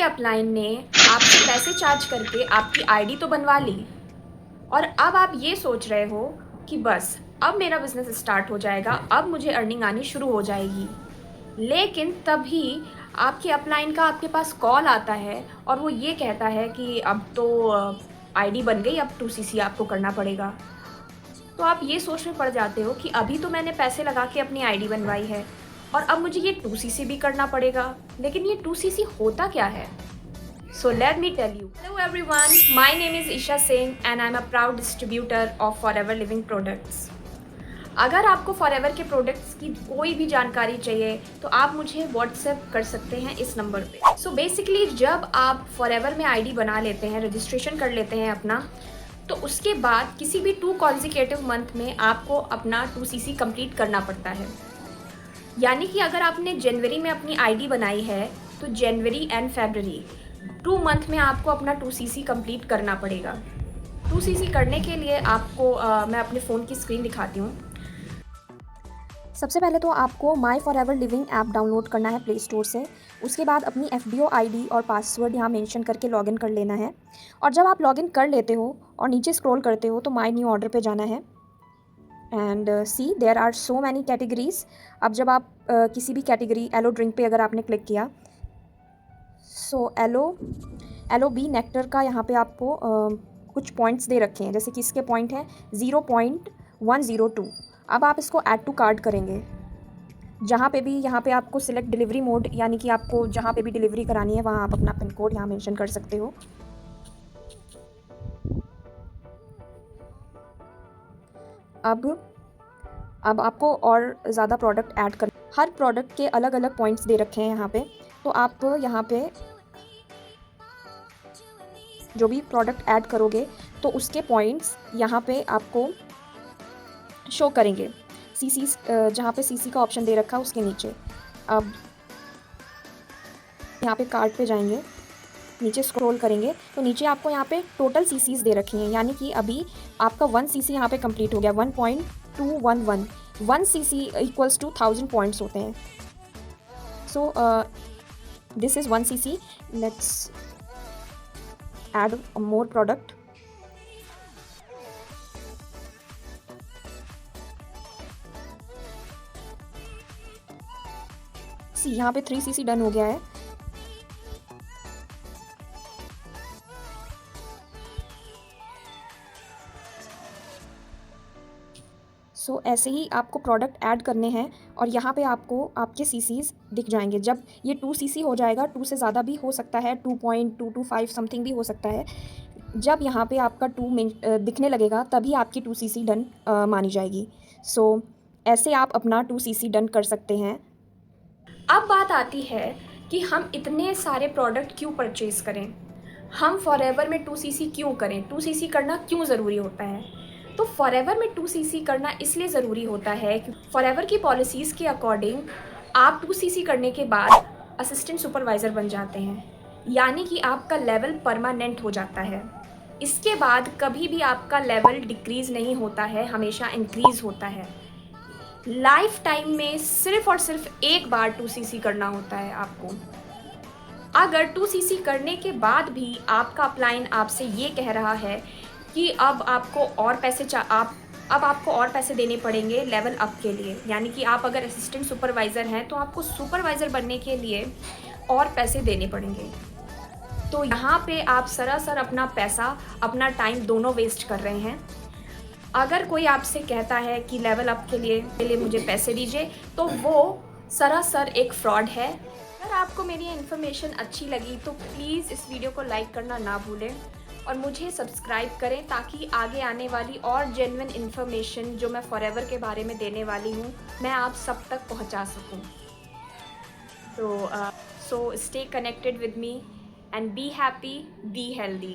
Upline ने आपसे पैसे चार्ज करके आपकी आईडी तो बनवा ली और अब आप ये सोच रहे हो कि बस अब मेरा बिज़नेस स्टार्ट हो जाएगा, अब मुझे अर्निंग आनी शुरू हो जाएगी। लेकिन तभी आपके अपलाइन का आपके पास कॉल आता है और वो ये कहता है कि अब तो आईडी बन गई, अब 2cc आपको करना पड़ेगा। तो आप ये सोच में पड़ जाते हो कि अभी तो मैंने पैसे लगा के अपनी आईडी बनवाई है और अब मुझे ये 2cc भी करना पड़ेगा। लेकिन ये 2cc होता क्या है? So let me tell you. Hello everyone, my name is Isha Singh and I'm a proud distributor of Forever Living products. अगर आपको फॉरएवर के प्रोडक्ट्स की कोई भी जानकारी चाहिए तो आप मुझे व्हाट्सएप कर सकते हैं इस नंबर पे। सो बेसिकली जब आप फॉरएवर में आईडी बना लेते हैं, रजिस्ट्रेशन कर लेते हैं अपना, तो उसके बाद किसी भी 2 कॉन्जिक्यूटिव मंथ में आपको अपना 2cc कंप्लीट करना पड़ता है। यानी कि अगर आपने जनवरी में अपनी आईडी बनाई है तो जनवरी एंड फरवरी 2 मंथ में आपको अपना 2cc कंप्लीट करना पड़ेगा। 2cc करने के लिए आपको मैं अपने फ़ोन की स्क्रीन दिखाती हूँ। सबसे पहले तो आपको माई फॉरएवर लिविंग ऐप डाउनलोड करना है प्ले स्टोर से। उसके बाद अपनी FBO आईडी और पासवर्ड यहाँ मेंशन करके लॉगिन कर लेना है। और जब आप लॉगिन कर लेते हो और नीचे स्क्रॉल करते हो तो माई न्यू ऑर्डर पे जाना है and see there are so many categories. अब जब आप किसी भी कैटेगरी एलो ड्रिंक पे अगर आपने क्लिक किया, सो एलो बी नेक्टर का यहाँ पे आपको कुछ पॉइंट्स दे रखे हैं, जैसे कि इसके पॉइंट हैं 0.102। अब आप इसको ऐड टू कार्ट करेंगे। जहाँ पे भी यहाँ पे आपको सिलेक्ट डिलीवरी मोड, यानी कि आपको जहाँ पे भी डिलीवरी करानी है वहाँ आप अपना पिन कोड यहाँ मेंशन कर सकते हो। अब आपको और ज़्यादा प्रोडक्ट ऐड कर, हर प्रोडक्ट के अलग अलग पॉइंट्स दे रखे हैं यहाँ पे। तो आप यहाँ पे जो भी प्रोडक्ट ऐड करोगे तो उसके पॉइंट्स यहाँ पे आपको शो करेंगे। सीसी जहाँ पे सीसी का ऑप्शन दे रखा है उसके नीचे। अब यहाँ पे कार्ट पे जाएंगे, नीचे स्क्रॉल करेंगे तो नीचे आपको यहाँ पे टोटल सीसीज दे रखी हैं, यानी कि अभी आपका 1cc यहाँ पे कंप्लीट हो गया। 1.211 1cc इक्वल्स टू 1000 पॉइंट्स होते हैं। So this is 1cc। Let's add more product. यहाँ पे 3cc डन हो गया है। सो ऐसे ही आपको प्रोडक्ट ऐड करने हैं और यहाँ पे आपको आपके सीसीज दिख जाएंगे। जब ये 2cc हो जाएगा, 2 से ज़्यादा भी हो सकता है, 2.225 समथिंग भी हो सकता है। जब यहाँ पे आपका 2 दिखने लगेगा तभी आपकी 2cc डन मानी जाएगी। सो ऐसे आप अपना 2cc डन कर सकते हैं। अब बात आती है कि हम इतने सारे प्रोडक्ट क्यों परचेज़ करें, हम फॉरएवर में 2cc क्यों करें, 2cc करना क्यों ज़रूरी होता है। तो फॉरएवर में 2cc करना इसलिए ज़रूरी होता है कि फॉरएवर की पॉलिसीज़ के अकॉर्डिंग आप 2cc करने के बाद असिस्टेंट सुपरवाइज़र बन जाते हैं, यानी कि आपका लेवल परमानेंट हो जाता है। इसके बाद कभी भी आपका लेवल डिक्रीज़ नहीं होता है, हमेशा इंक्रीज़ होता है। लाइफ टाइम में सिर्फ और सिर्फ एक बार 2cc करना होता है आपको। अगर 2cc करने के बाद भी आपका अपलाइन आपसे ये कह रहा है कि अब आपको और पैसे देने पड़ेंगे लेवल अप के लिए, यानी कि आप अगर असिस्टेंट सुपरवाइज़र हैं तो आपको सुपरवाइज़र बनने के लिए और पैसे देने पड़ेंगे। तो यहाँ पे आप सरासर अपना पैसा, अपना टाइम दोनों वेस्ट कर रहे हैं। अगर कोई आपसे कहता है कि लेवल अप के लिए मुझे पैसे दीजिए, तो वो सरासर एक फ्रॉड है। अगर आपको मेरी इन्फॉर्मेशन अच्छी लगी तो प्लीज़ इस वीडियो को लाइक करना ना भूलें और मुझे सब्सक्राइब करें, ताकि आगे आने वाली और जेन्युइन इन्फॉर्मेशन जो मैं फॉरएवर के बारे में देने वाली हूँ मैं आप सब तक पहुँचा सकूँ। तो so stay connected with me and be happy, be healthy.